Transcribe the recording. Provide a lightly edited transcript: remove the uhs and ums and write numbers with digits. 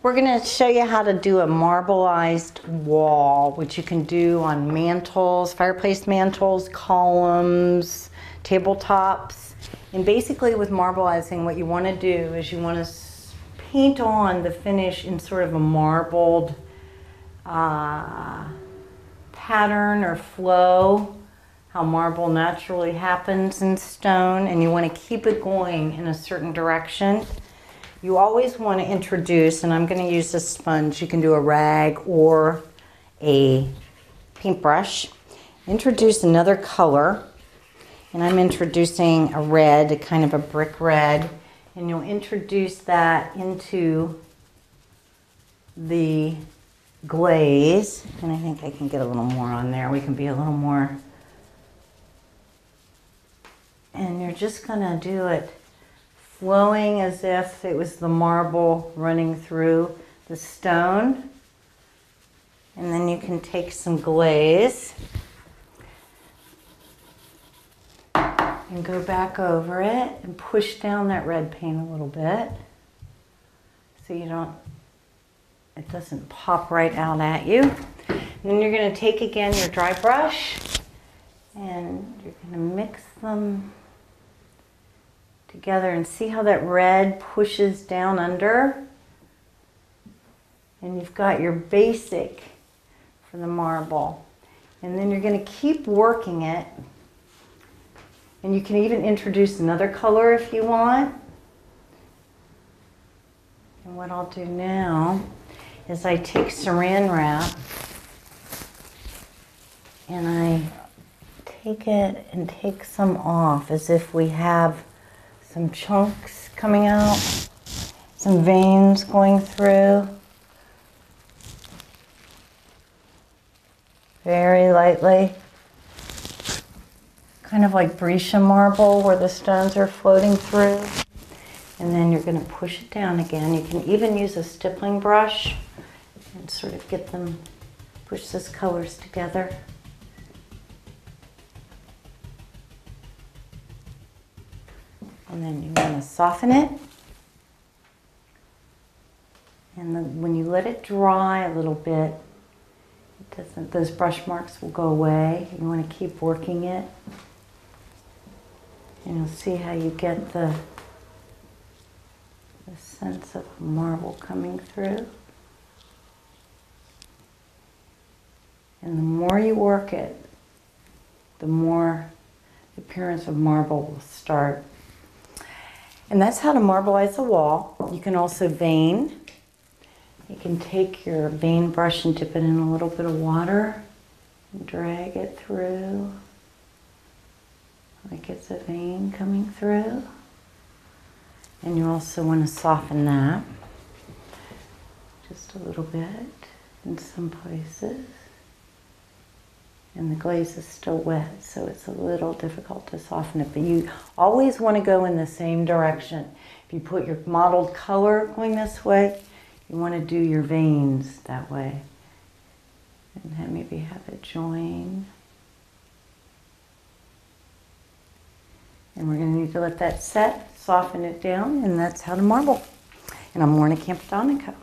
We're going to show you how to do a marbleized wall, which you can do on mantles, fireplace mantles, columns, tabletops. And basically with marbleizing, what you want to do is you want to paint on the finish in sort of a marbled pattern or flow, how marble naturally happens in stone, and you want to keep it going in a certain direction. You always want to introduce, and I'm going to use a sponge, you can do a rag or a paintbrush. Introduce another color, and I'm introducing a red, a kind of a brick red, and you'll introduce that into the glaze, and I think I can get a little more on there. We can be a little more, and you're just going to do it flowing as if it was the marble running through the stone. And then you can take some glaze and go back over it and push down that red paint a little bit so it doesn't pop right out at you. And then you're going to take again your dry brush and you're going to mix them together and see how that red pushes down under. And you've got your basic for the marble. And then you're going to keep working it. And you can even introduce another color if you want. And what I'll do now is I take saran wrap and I take it and take some off as if we have some chunks coming out, some veins going through. Very lightly. Kind of like Brescia marble where the stones are floating through. And then you're going to push it down again. You can even use a stippling brush and sort of get them, push those colors together. And then you want to soften it. And then when you let it dry a little bit, those brush marks will go away. You want to keep working it. And you'll see how you get the sense of marble coming through. And the more you work it, the more the appearance of marble will start. And that's how to marbleize a wall. You can also vein. You can take your vein brush and dip it in a little bit of water and drag it through like it's a vein coming through. And you also want to soften that just a little bit in some places. And the glaze is still wet, so it's a little difficult to soften it. But you always want to go in the same direction. If you put your mottled color going this way, you want to do your veins that way. And then maybe have it join. And we're going to need to let that set, soften it down, and that's how to marble. And I'm Lorna Campodonico.